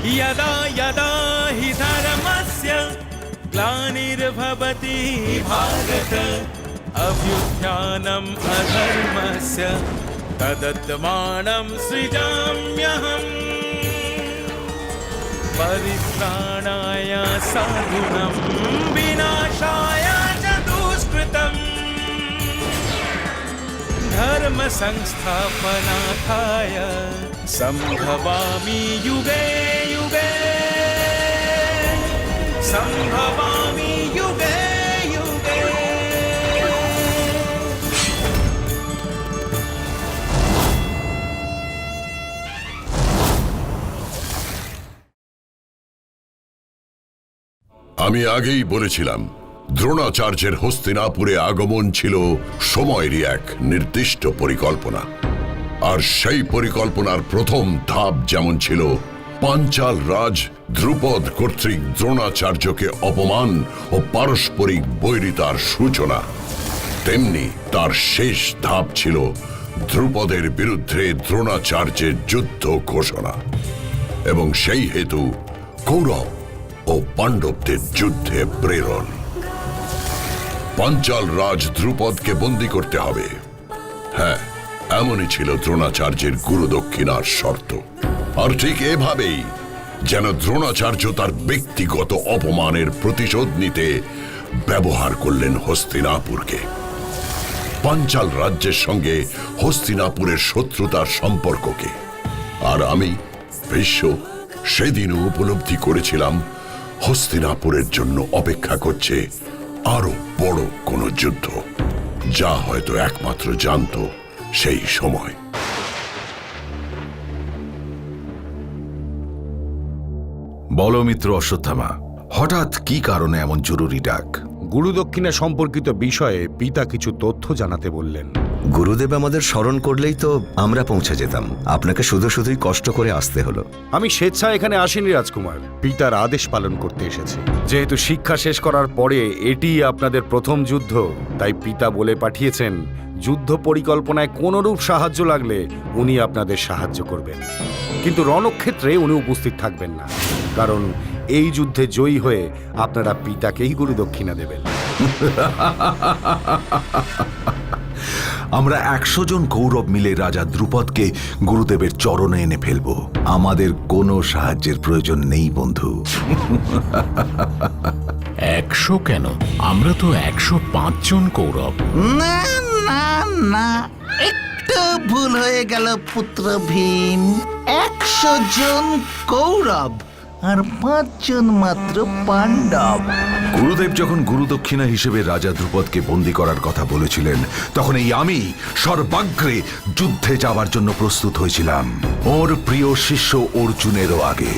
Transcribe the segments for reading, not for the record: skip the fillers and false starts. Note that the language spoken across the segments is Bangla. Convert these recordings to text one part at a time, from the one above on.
यदा यदा हि धर्मस्य ग्लानिर्भवति भारत अभ्युत्थानम् अधर्मस्य तदात्मानं सृजाम्यहम् परित्राणाय साधूनां विनाशाय च दुष्कृतम् धर्म संस्थापनार्थाय संभवामि युगे युगे संभवामि युगे युगे। আমি আগেই বলেছিলাম দ্রোণাচার্যের হস্তিনাপুরে আগমন ছিল সময়েরই এক নির্দিষ্ট পরিকল্পনা। আর সেই পরিকল্পনার প্রথম ধাপ যেমন ছিল পাঞ্চাল রাজ ধ্রুপদ কর্তৃক দ্রোণাচার্যকে অপমান ও পারস্পরিক বৈরিতার সূচনা, তেমনি তার শেষ ধাপ ছিল ধ্রুপদের বিরুদ্ধে দ্রোণাচার্যের যুদ্ধ ঘোষণা এবং সেই হেতু কৌরব ও পাণ্ডবদের যুদ্ধে প্রেরণ। পাঞ্চাল রাজ ধ্রুপদকে বন্দী করতে হবে। হ্যাঁ, এমনই ছিল দ্রোণাচার্যের গুরুদক্ষিণার শর্ত। আর ঠিক এভাবেই যেন দ্রোণাচার্য তার ব্যক্তিগত অপমানের প্রতিশোধ নিতে ব্যবহার করলেন হস্তিনাপুরকে। পাঞ্চাল রাজ্যের সঙ্গে হস্তিনাপুরের শত্রুতার সম্পর্ককে। আর আমি ভীষ্ম সেদিনও উপলব্ধি করেছিলাম হস্তিনাপুরের জন্য অপেক্ষা করছে আরো বড় কোনো যুদ্ধ, যা হয়তো একমাত্র জানত সেই সময়। বলো মিত্র অশ্বত্থামা, হঠাৎ কি কারণে এমন জরুরি ডাক? গুরুদক্ষিণা সম্পর্কিত বিষয়ে পিতা কিছু তথ্য জানাতে বললেন। গুরুদেব আমাদের স্মরণ করলেই তো আমরা পৌঁছে যেতাম, আপনাকে শুধু শুধুই কষ্ট করে আসতে হলো। আমি স্বেচ্ছায় এখানে আসিনি রাজকুমার, পিতার আদেশ পালন করতে এসেছি। যেহেতু শিক্ষা শেষ করার পরে এটি আপনাদের প্রথম যুদ্ধ, তাই পিতা বলে পাঠিয়েছেন যুদ্ধ পরিকল্পনায় কোনরূপ সাহায্য লাগলে উনি আপনাদের সাহায্য করবেন, কিন্তু রণক্ষেত্রে উনি উপস্থিত থাকবেন না, কারণ এই যুদ্ধে জয়ী হয়ে আপনারা পিতাকেই গুরুদক্ষিণা দেবেন। আমরা 100 জন কৌরব মিলে রাজা দ্রুপদকে গুরুদেবের চরণে এনে ফেলব। আমাদের কোনো সাহায্যের প্রয়োজন নেই বন্ধু। 100 কেন? আমরা তো 105 জন কৌরব। না না না, একটু ভুল হয়ে গেল পুত্র ভীম। 100 জন কৌরব আর 5 জন মাত্র পাণ্ডব। গুরুদেব যখন গুরুদক্ষিণা হিসেবে রাজা দ্রুপদকে বন্দী করার কথা বলেছিলেন, তখন এই আমি সর্বাগ্রে যুদ্ধে যাওয়ার জন্য প্রস্তুত হয়েছিলাম, ওর প্রিয় শিষ্য অর্জুনেরও আগে।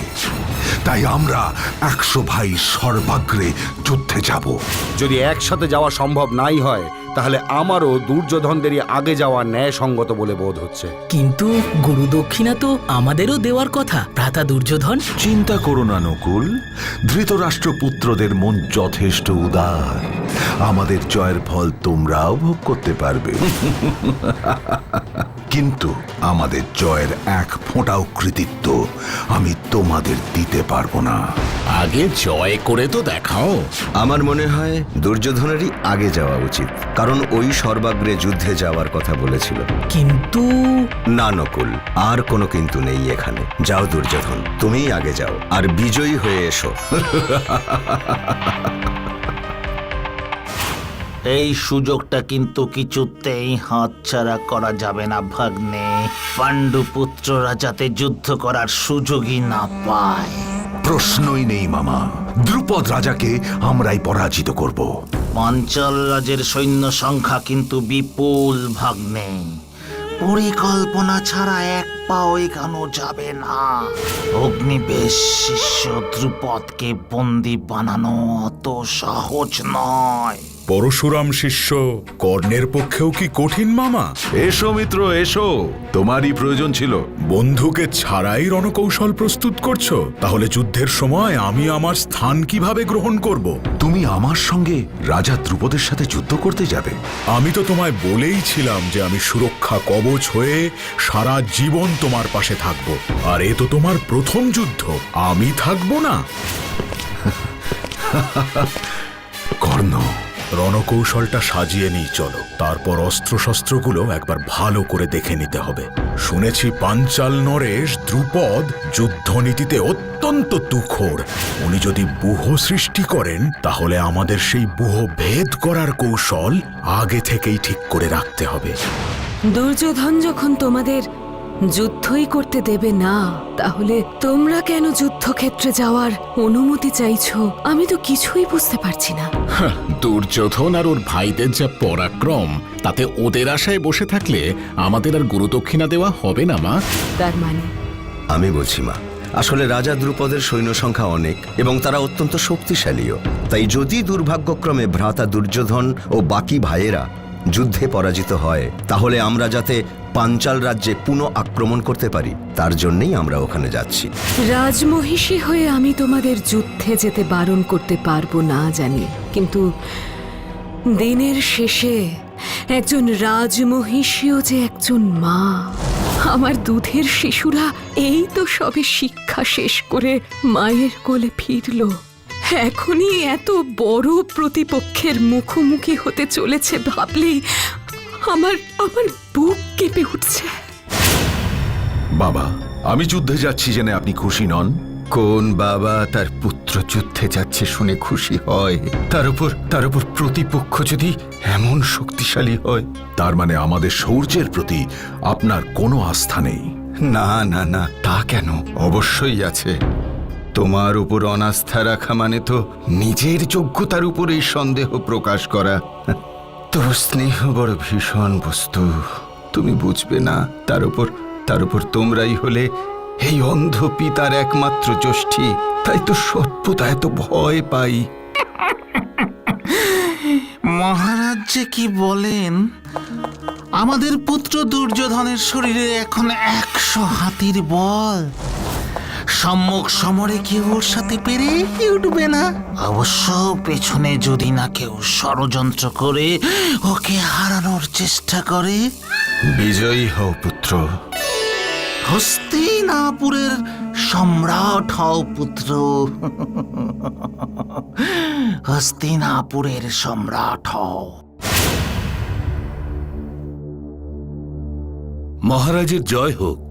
তাই আমরা 100 ভাই সর্বাগ্রে যুদ্ধে যাব। যদি একসাথে যাওয়া সম্ভব নাই হয়, তাহলে আমারও দুর্যোধনদেরই আগে যাওয়া ন্যায়সঙ্গত বলে বোধ হচ্ছে। কিন্তু গুরুদক্ষিণা তো আমাদেরও দেওয়ার কথা, ভ্রাতা দুর্যোধন। চিন্তা করো না নকুল, ধৃতরাষ্ট্রপুত্রদের মন যথেষ্ট উদার। আমাদের জয়ের ফল তোমরাও ভোগ করতে পারবে, কিন্তু আমাদের জয়ের এক ফোঁটাও কৃতিত্ব আমি তোমাদের দিতে পারবো না। আগে জয় করে তো দেখাও। আমার মনে হয় দুর্যোধনেরই আগে যাওয়া উচিত, কারণ ওই সর্বাগ্রে যুদ্ধে যাওয়ার কথা বলেছিল। কিন্তু না নকুল, আর কোনো কিন্তু নেই এখানে। যাও দুর্যোধন, তুমিই আগে যাও আর বিজয়ী হয়ে এসো। এই সুযোগটা কিন্তু কিছুতেই হাতছাড়া করা যাবে না ভাগ্নে। পাণ্ডুপুত্ররা যাতে যুদ্ধ করার সুযোগই না পায়। প্রশ্নই নেই মামা, দ্রুপদ রাজাকে আমরাই পরাজিত করব। পাঞ্চাল রাজের সৈন্য সংখ্যা কিন্তু বিপুল ভাগ্নে। পরিকল্পনা ছাড়া এক পাও এগানো যাবে না। অগ্নিবেশ শিষ্য দ্রুপদকে বন্দী বানানো অত সহজ নয়। পরশুরাম শিষ্য কর্ণের পক্ষেও কি কঠিন মামা? এসো মিত্র এসো, তোমারই প্রয়োজন ছিল। বন্ধুকে ছাড়াই রণকৌশল প্রস্তুত করছো? তাহলে যুদ্ধের সময় আমি আমার স্থান কিভাবে গ্রহণ করব? তুমি আমার সঙ্গে রাজা দ্রুপদের সাথে যুদ্ধ করতে যাবে? আমি তো তোমায় বলেই ছিলাম যে আমি সুরক্ষা কবচ হয়ে সারা জীবন তোমার পাশে থাকব। আর এ তো তোমার প্রথম যুদ্ধ, আমি থাকবো না? কর্ণ, রণকৌশলটা সাজিয়ে নিই চলো, তারপর অস্ত্রশস্ত্রগুলো একবার ভালো করে দেখে নিতে হবে। শুনেছি পাঞ্চাল নরেশ দ্রুপদ যুদ্ধনীতিতে অত্যন্ত তুখোড়। উনি যদি ব্যূহ সৃষ্টি করেন তাহলে আমাদের সেই ব্যূহ ভেদ করার কৌশল আগে থেকেই ঠিক করে রাখতে হবে। দুর্যোধন যখন তোমাদের যুদ্ধই করতে দেবে না, তাহলে তোমরা কেন যুদ্ধক্ষেত্রে যাওয়ার অনুমতি চাইছো? আমি তো কিছুই বুঝতে পারছি না। দুর্যোধন আর ওর ভাইদের যা পরাক্রম, তাতে ওদের আশায় বসে থাকলে আমাদের আর গুরুদক্ষিণা দেওয়া হবে না মা। তার মানে আমি বলছি মা, আসলে রাজা দ্রুপদের সৈন্য সংখ্যা অনেক এবং তারা অত্যন্ত শক্তিশালীও। তাই যদি দুর্ভাগ্যক্রমে ভ্রাতা দুর্যোধন ও বাকি ভাইয়েরা যুদ্ধে পরাজিত হয়, তাহলে আমরা যাতে পাঞ্চাল রাজ্যে পুনঃ আক্রমণ করতে পারি, তার জন্যই আমরা ওখানে যাচ্ছি। রাজমহিষী হয়ে আমি তোমাদের যুদ্ধে যেতে বারণ করতে পারবো না জানি, কিন্তু দিনের শেষে একজন রাজমহিষীও যে একজন মা। আমার দুধের শিশুরা এই তো সবে শিক্ষা শেষ করে মায়ের কোলে ফিরল, এখনই এত বড় প্রতিপক্ষের মুখোমুখি হতে চলেছে ভাবলেই আমার বুক কেঁপে উঠছে। বাবা, আমি যুদ্ধে যাচ্ছি জেনে আপনি খুশি নন? কোন বাবা তার পুত্র যুদ্ধে যাচ্ছে শুনে খুশি হয়? তার উপর প্রতিপক্ষ যদি এমন শক্তিশালী হয়। তার মানে আমাদের শৌর্যের প্রতি আপনার কোনো আস্থা নেই? না না না, তা কেন, অবশ্যই আছে। তোমার উপর অনাস্থা রাখা মানে তো নিজের যোগ্যতার উপরেই সন্দেহ প্রকাশ করা। তোর স্নেহ বড় ভীষণ বস্তু, তুমি বুঝবে না। তার উপর তোমরাই হলে এই অন্ধ পিতার একমাত্র জ্যোষ্ঠী, তাই তো সর্বদা এত ভয় পাই। মহারাজ যে কি বলেন? আমাদের পুত্র দুর্যোধনের শরীরে এখন 100 হাতির বল। সম্মুখ সমরে কেউ ওর সাথে পেরে উঠবে না। অবশ্য পেছনে যদি না কেউ ষড়যন্ত্র করে ওকে হারানোর চেষ্টা করে। বিজয়ী হও পুত্র। হস্তিনাপুরের সম্রাট হও পুত্র। হস্তিনাপুরের সম্রাট হও। মহারাজের জয় হোক।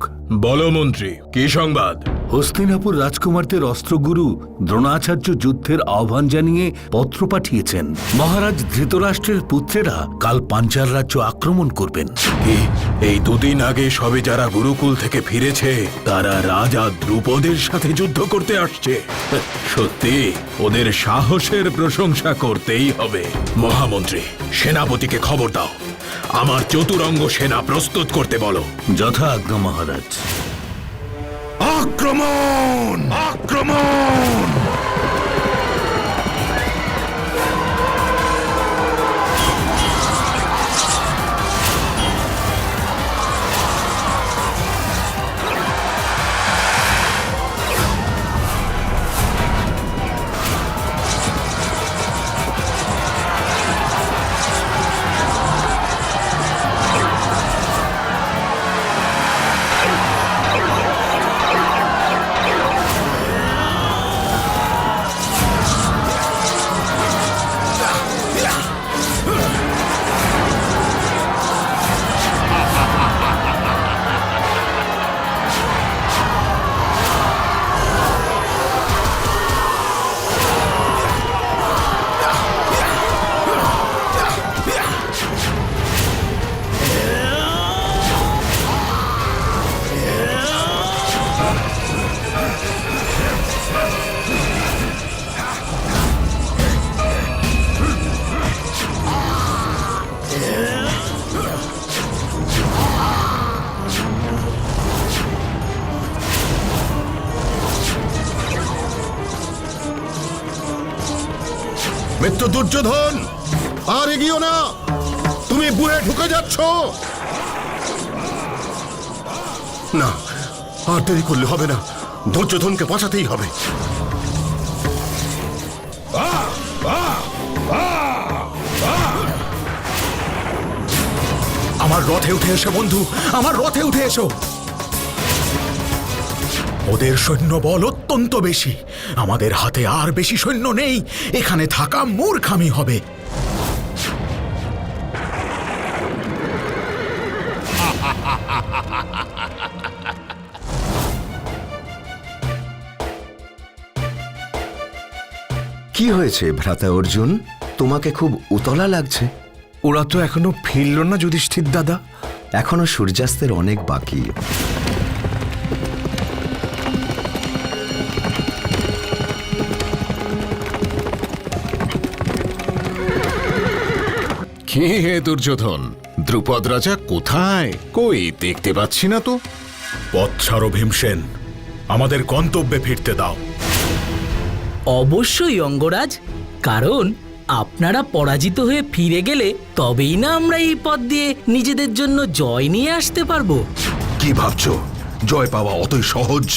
বলো মন্ত্রী, কি সংবাদ? হস্তিনাপুর রাজকুমারদের অস্ত্রগুরু দ্রোণাচার্য যুদ্ধের আহ্বান জানিয়ে পত্র পাঠিয়েছেন। মহারাজ ধৃতরাষ্ট্রের পুত্রেরা কাল পাঞ্চাল রাজ্য আক্রমণ করবেন। এই দুদিন আগে সবে যারা গুরুকুল থেকে ফিরেছে তারা রাজা দ্রুপদের সাথে যুদ্ধ করতে আসছে। সত্যি ওদের সাহসের প্রশংসা করতেই হবে। মহামন্ত্রী, সেনাপতিকে খবর দাও, আমার চতুরঙ্গ সেনা প্রস্তুত করতে বলো। যথা আজ্ঞা মহারাজ। আক্রমণ! আক্রমণ! মৃত্যু দুর্যোধন, আর এগিয়েও না, তুমি বুয়ে ঢুকে যাচ্ছ। না, আর দেরি করলে হবে না, দুর্যোধনকে বাঁচাতেই হবে। আমার রথে উঠে এসো বন্ধু, আমার রথে উঠে এসো। ওদের সৈন্যবল অত্যন্ত বেশি। আমাদের হাতে আর বেশি সৈন্য নেই, এখানে থাকা মূর্খামি হবে। কি হয়েছে ভ্রাতা অর্জুন? তোমাকে খুব উতলা লাগছে। ওরা তো এখনো ফিরল না যুধিষ্ঠির দাদা। এখনো সূর্যাস্তের অনেক বাকি। কে হে দুর্যোধন? দ্রুপদ রাজা কোথায়? কই দেখতে পাচ্ছি না তো। পথ ছাড়ো ভীমসেন, আমাদের গন্তব্যে ফিরতে দাও। অবশ্যই অঙ্গরাজ, কারণ আপনারা পরাজিত হয়ে ফিরে গেলে তবেই না আমরা এই পথ দিয়ে নিজেদের জন্য জয় নিয়ে আসতে পারবো। কি ভাবছো জয় পাওয়া অতই সহজ?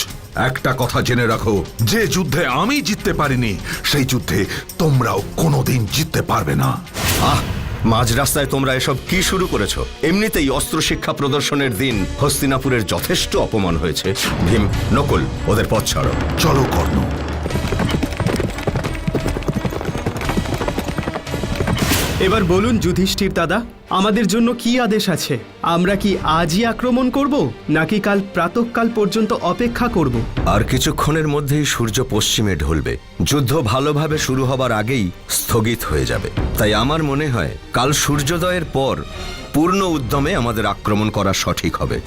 একটা কথা জেনে রাখো, যে যুদ্ধে আমি জিততে পারিনি সেই যুদ্ধে তোমরাও কোনোদিন জিততে পারবে না। আহ, মাঝ রাস্তায় তোমরা এসব কি শুরু করেছো? এমনিতেই অস্ত্র শিক্ষা প্রদর্শনের দিন হস্তিনাপুরের যথেষ্ট অপমান হয়েছে। ভীম, নকুল, ওদের পথ ছাড়ো। চলো কর্ণ। এবার বলুন যুধিষ্ঠির দাদা, আমাদের জন্য কি আদেশ আছে? আমরা কি আজই আক্রমণ করব, নাকি কাল প্রাতঃকাল পর্যন্ত অপেক্ষা করব? আর কিছুক্ষণের মধ্যেই সূর্য পশ্চিমে ঢলবে। যুদ্ধ ভালোভাবে শুরু হবার আগেই স্থগিত হয়ে যাবে। তাই আমার মনে হয় কাল সূর্যোদয়ের পর পূর্ণ উদ্যমে আমাদের আক্রমণ করা সঠিক হবে।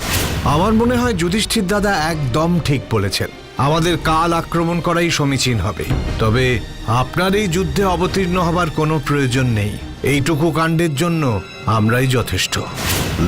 আমার মনে হয় যুধিষ্ঠির দাদা একদম ঠিক বলেছেন। আমাদের কাল আক্রমণ করাই সমীচীন হবে। তবে আপনার এই যুদ্ধে অবতীর্ণ হবার কোনো প্রয়োজন নেই। এইটুকু কাণ্ডের জন্য আমরাই যথেষ্ট।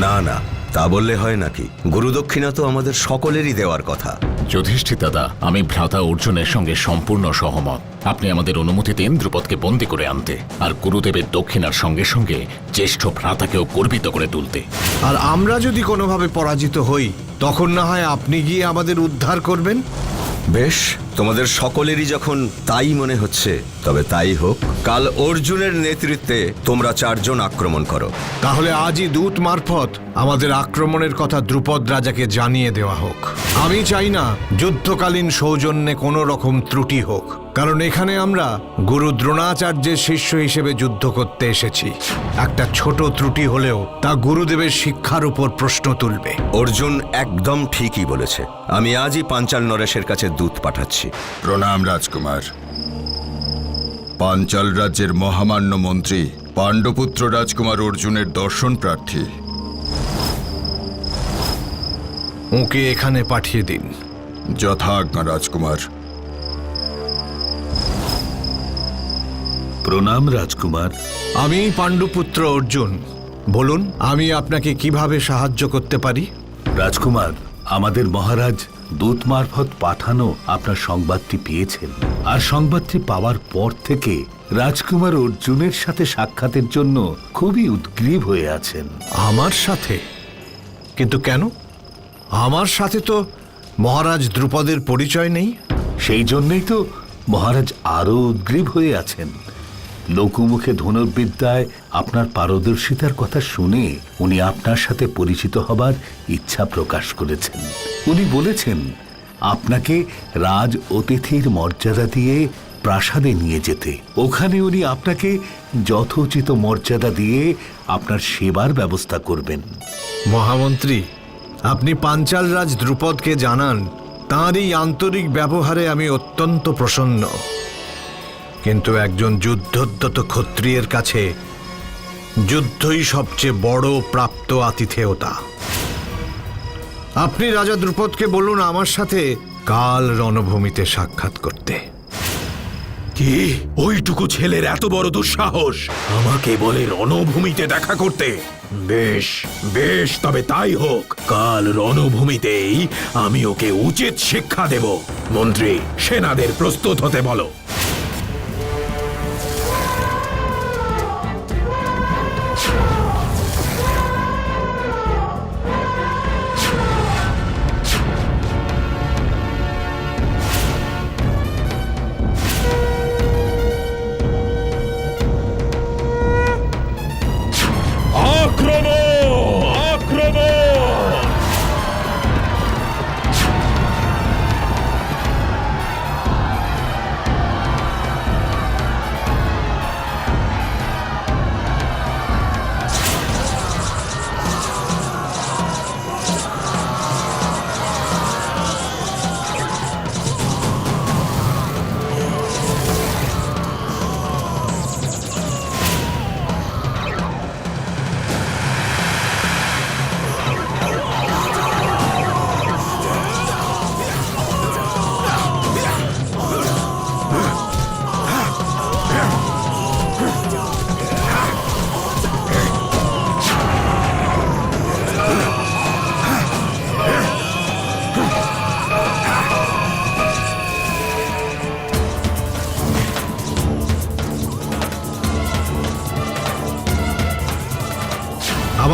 না না, তা বললে হয় নাকি? গুরুদক্ষিণা তো আমাদের সকলেরই দেওয়ার কথা। যুধিষ্ঠির দাদা, আমি ভ্রাতা অর্জুনের সঙ্গে সম্পূর্ণ সহমত। আপনি আমাদের অনুমতি দিন দ্রুপদকে বন্দী করে আনতে, আর গুরুদেবের দক্ষিণার সঙ্গে সঙ্গে জ্যেষ্ঠ ভ্রাতাকেও গর্বিত করে তুলতে। আর আমরা যদি কোনোভাবে পরাজিত হই, তখন না হয় আপনি গিয়ে আমাদের উদ্ধার করবেন। বেশ, তোমাদের সকলেরই যখন তাই মনে হচ্ছে, তবে তাই হোক। কাল অর্জুনের নেতৃত্বে তোমরা 4 জন আক্রমণ করো। তাহলে আজই দূত মারফত আমাদের আক্রমণের কথা দ্রুপদ রাজাকে জানিয়ে দেওয়া হোক। আমি চাই না যুদ্ধকালীন সৌজন্যে কোনো রকম ত্রুটি হোক, কারণ এখানে আমরা গুরু দ্রোণাচার্যের শিষ্য হিসেবে যুদ্ধ করতে এসেছি। একটা ছোট ত্রুটি হলেও তা গুরুদেবের শিক্ষার উপর প্রশ্ন তুলবে। অর্জুন একদম ঠিকই বলেছে। আমি আজই পাঞ্চাল নরেশের কাছে দূত পাঠাচ্ছি। প্রণাম রাজকুমার। পাঞ্চাল রাজ্যের মহামান্য মন্ত্রী পাণ্ডপুত্র রাজকুমার অর্জুনের দর্শন প্রার্থী। ওকে এখানে পাঠিয়ে দিন। যথাজ্ঞা রাজকুমার। প্রণাম রাজকুমার। আমি পাণ্ডুপুত্র অর্জুন। বলুন, আমি আপনাকে কিভাবে সাহায্য করতে পারি? রাজকুমার, আমাদের মহারাজ দূত মারফত পাঠানো আপনার সংবাদটি পেয়েছেন, আর সংবাদটি পাওয়ার পর থেকে রাজকুমার অর্জুনের সাথে সাক্ষাতের জন্য খুবই উদ্গ্রীব হয়ে আছেন। আমার সাথে? কিন্তু কেন? আমার সাথে তো মহারাজ দ্রুপদের পরিচয় নেই। সেই জন্যই তো মহারাজ আরো উদ্গ্রীব হয়ে আছেন। লোকমুখে ধনুর্বিদ্যায় আপনার পারদর্শিতার কথা শুনে উনি আপনার সাথে পরিচিত হবার ইচ্ছা প্রকাশ করেছেন। উনি বলেছেন আপনাকে রাজ অতিথির মর্যাদা দিয়ে প্রাসাদে নিয়ে যেতে। ওখানে উনি আপনাকে যথোচিত মর্যাদা দিয়ে আপনার সেবার ব্যবস্থা করবেন। মহামন্ত্রী, আপনি পাঞ্চাল রাজ দ্রুপদকে জানান তাঁর এই আন্তরিক ব্যবহারে আমি অত্যন্ত প্রসন্ন। কিন্তু একজন যুদ্ধোদ্যত ক্ষত্রিয়ের কাছে যুদ্ধই সবচেয়ে বড় প্রাপ্ত আতিথেয়তা। আপনি রাজা দ্রুপদকে বলুন আমার সাথে কাল রণভূমিতে সাক্ষাৎ করতে। কি ওইটুকু ছেলের এত বড় দুঃসাহস আমাকে বলে রণভূমিতে দেখা করতে? বেশ বেশ, তবে তাই হোক। কাল রণভূমিতেই আমি ওকে উচিত শিক্ষা দেব। মন্ত্রী, সেনাদের প্রস্তুত হতে বলো।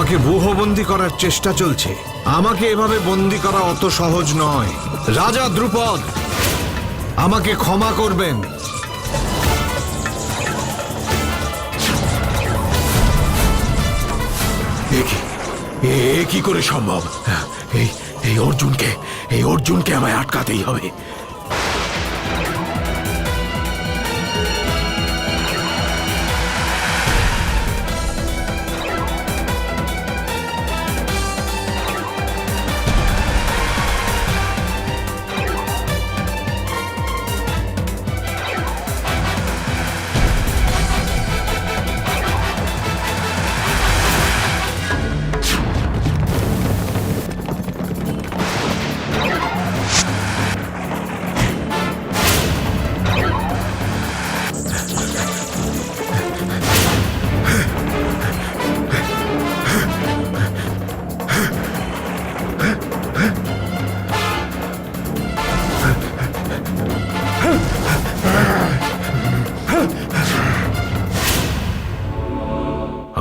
আমাকে বুহবন্দি করার চেষ্টা চলছে। আমাকে এভাবে বন্দি করা অত সহজ নয়। রাজা দ্রুপদ, আমাকে ক্ষমা করবেন। এ কি করে সম্ভব? এই অর্জুনকে আমায় আটকাতেই হবে।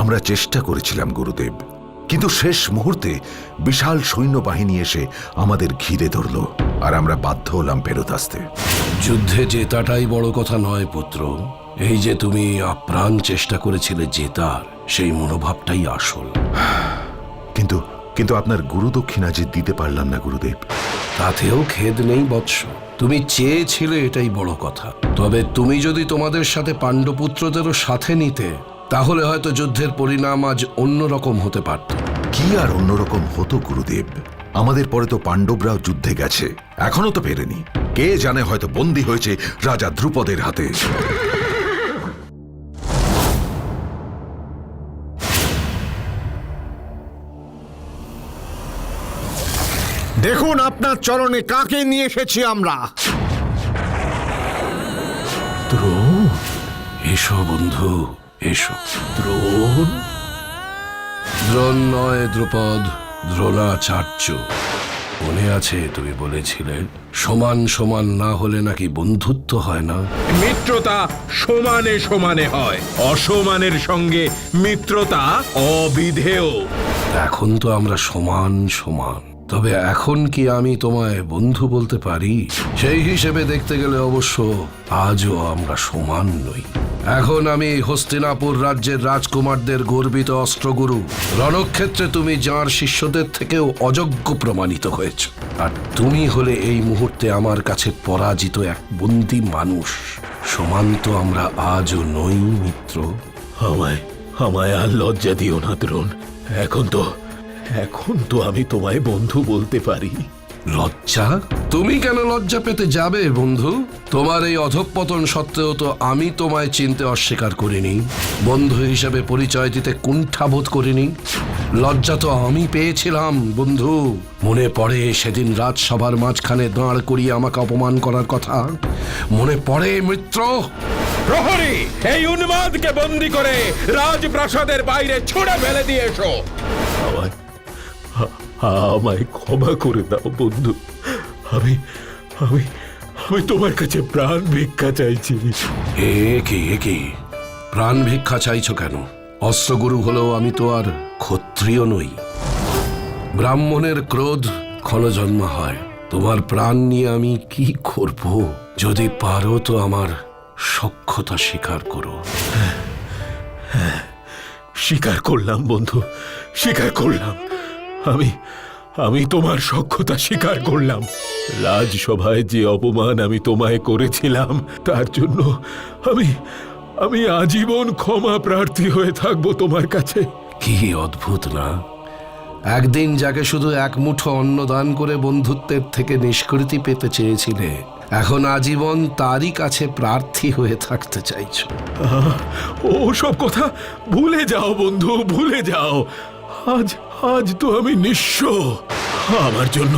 আমরা চেষ্টা করেছিলাম গুরুদেব, কিন্তু শেষ মুহূর্তে বিশাল সৈন্যবাহিনী এসে আমাদের ঘিরে ধরল, আর আমরা বাধ্য হলাম ফেরত আসতে। যুদ্ধে জেতাটাই বড় কথা নয় পুত্র, এই যে তুমি আপ্রাণ চেষ্টা করেছিলে জেতার, সেই মনোভাবটাই আসল। কিন্তু কিন্তু আপনার গুরুদক্ষিণা যে দিতে পারলাম না গুরুদেব। তাতেও খেদ নেই বৎস, তুমি চেয়েছিলে, এটাই বড় কথা। তবে তুমি যদি তোমাদের সাথে পাণ্ডবপুত্রদেরও সাথে নিতে, তাহলে হয়তো যুদ্ধের পরিণাম আজ অন্যরকম হতে পারত। কি আর অন্যরকম হতো গুরুদেব? আমাদের পরে তো পাণ্ডবরাও যুদ্ধে গেছে, এখনো তো ফেরেনি। কে জানে, হয়তো বন্দী হয়েছে রাজা দ্রুপদের হাতে। দেখুন আপনার চরণে কাকে নিয়ে এসেছি আমরা। দ্রোণ, এসো বন্ধু, এসো। দ্রোণ? দ্রোণ নয় দ্রুপদ, দ্রোণাচার্য। মনে আছে তুমি বলেছিলে সমান সমান না হলে নাকি বন্ধুত্ব হয় না? মিত্রতা সমানে সমানে হয়, অসমানের সঙ্গে মিত্রতা অবিধেয়। এখন তো আমরা সমান সমান, তবে এখন কি আমি তোমায় বন্ধু বলতে পারি? সেই হিসেবে দেখতে গেলে অবশ্য আজও আমরা সমান নই। এখন আমি হস্তিনাপুর রাজ্যের রাজকুমারদের গর্বিত অস্ত্রগুরু। রণক্ষেত্রে তুমি যার শিষ্যদের থেকেও অযোগ্য প্রমাণিত হয়েছ, আর তুমি হলে এই মুহূর্তে আমার কাছে পরাজিত এক বন্দী মানুষ। সমান তো আমরা আজও নই মিত্র। আমায় আর লজ্জা দিও না দ্রোণ। এখন তো আমি তোমায় বন্ধু বলতে পারি। লজ্জা? তুমি কেন লজ্জা পেতে যাবে বন্ধু? তোমার এই অধঃপতন সত্ত্বেও তো আমি তোমায় চিনতে অস্বীকার করিনি, বন্ধু হিসেবে পরিচয় দিতে কুণ্ঠাবোধ করিনি। লজ্জা তো আমি পেয়েছিলাম বন্ধু। মনে পড়ে সেদিন রাজসভার মাঝখানে দাঁড় করিয়ে আমাকে অপমান করার কথা? মনে পড়ে মিত্র? প্রহরী, এই উন্মাদকে বন্দী করে রাজপ্রাসাদের বাইরে ছুড়ে ফেলে দিয়ে এসো। আমায় ক্ষমা করে দাও বন্ধু। আমি তোমার কাছে প্রাণ ভিক্ষা চাইছি। এ কি প্রাণ ভিক্ষা চাইছো কেন? অস্ত্রগুরু হলেও আমি তো আর ক্ষত্রিয় নই। ব্রাহ্মণের ক্রোধ ক্ষণজন্ম হয়। তোমার প্রাণ নিয়ে আমি কি করব? যদি পারো তো আমার সখ্যতা স্বীকার করো। স্বীকার করলাম বন্ধু, স্বীকার করলাম। আমি তোমার সখ্যতা স্বীকার করলাম। রাজসভায় যে অপমান আমি তোমায় করেছিলাম, তার জন্য আমি আজীবন ক্ষমা প্রার্থী হয়ে থাকবো তোমার কাছে। কি অদ্ভুত না? একদিন যাকে শুধু এক মুঠো অন্ন দান করে বন্ধুত্বের থেকে নিষ্কৃতি পেতে চেয়েছিলে, এখন আজীবন তারই কাছে প্রার্থী হয়ে থাকতে চাইছো। ও সব কথা ভুলে যাও বন্ধু, ভুলে যাও। আজ তো আমি নিঃস্ব। আমার জন্য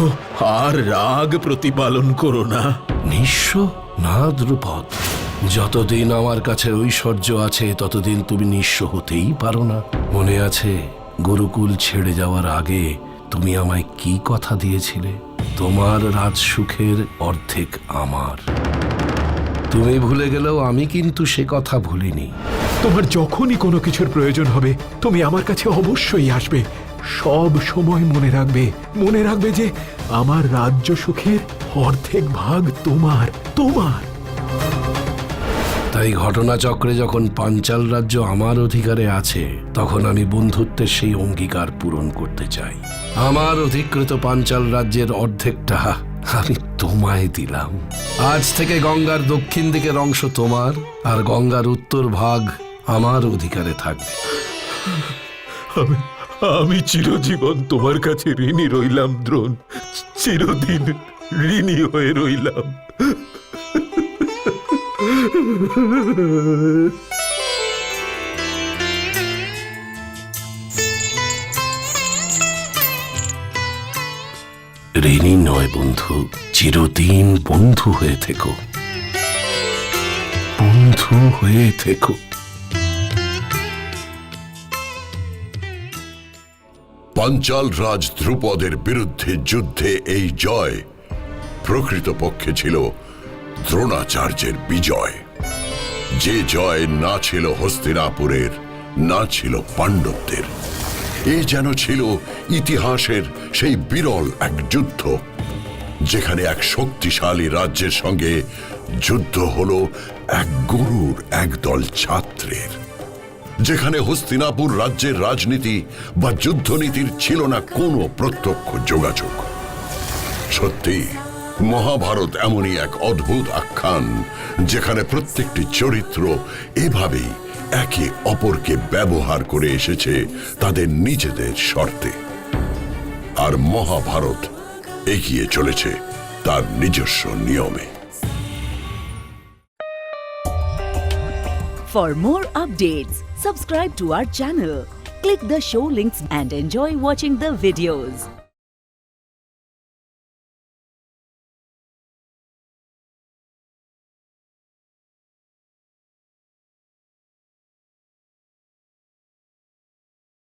আর রাগ প্রতিপালন করো না। নিঃস্ব না দ্রুপদ, যতদিন আমার কাছে ঐশ্বর্য আছে ততদিন তুমি নিঃস্ব হতেই পারো না। মনে আছে গুরুকুল ছেড়ে যাওয়ার আগে তুমি আমায় কি কথা দিয়েছিলে? তোমার রাজসুখের অর্ধেক আমার। তুমি ভুলে গেলেও আমি কিন্তু সে কথা ভুলিনি। তোমার যখনই কোনো কিছুর প্রয়োজন হবে তুমি আমার কাছে অবশ্যই আসবে। সব সময় মনে রাখবে যে আমার রাজ্য সুখের অর্ধেক ভাগ তোমার। তাই ঘটনাচক্রে যখন পাঞ্চাল রাজ্য আমার অধিকারে আছে, তখন আমি বন্ধুত্বের সেই অঙ্গীকার পূরণ করতে চাই। আমার অধিকৃত পাঞ্চাল রাজ্যের অর্ধেকটা আমি তোমায় দিলাম। আজ থেকে গঙ্গার দক্ষিণ দিকের অংশ তোমার, আর গঙ্গার উত্তর ভাগ আমার অধিকারে থাকবে। আমি চিরজীবন তোমার কাছে ঋণী রইলাম দ্রোণ, চিরদিন ঋণী হয়ে রইলাম। ঋণী নয় বন্ধু, চিরদিন বন্ধু হয়ে থেকো, বন্ধু হয়ে থেকো। পাঞ্চাল রাজ ধ্রুপদের বিরুদ্ধে যুদ্ধে এই জয় প্রকৃতপক্ষে ছিল দ্রোণাচার্যের বিজয়। যে জয় না ছিল হস্তিনাপুরের, না ছিল পাণ্ডবদের। এ যেন ছিল ইতিহাসের সেই বিরল এক যুদ্ধ, যেখানে এক শক্তিশালী রাজ্যের সঙ্গে যুদ্ধ হলো এক গুরুর একদল ছাত্রের, যেখানে হস্তিনাপুর রাজ্যের রাজনীতি বা যুদ্ধনীতির ছিল না কোনো প্রত্যক্ষ যোগাযোগ। সত্যি মহাভারত এমনই এক অদ্ভুত আখ্যান, যেখানে প্রত্যেকটি চরিত্র এভাবেই একে অপরকে ব্যবহার করে এসেছে তাদের নিজেদের শর্তে। আর মহাভারত এগিয়ে চলেছে তার নিজস্ব নিয়মে। For more updates, subscribe to our channel, click the show links and enjoy watching the videos.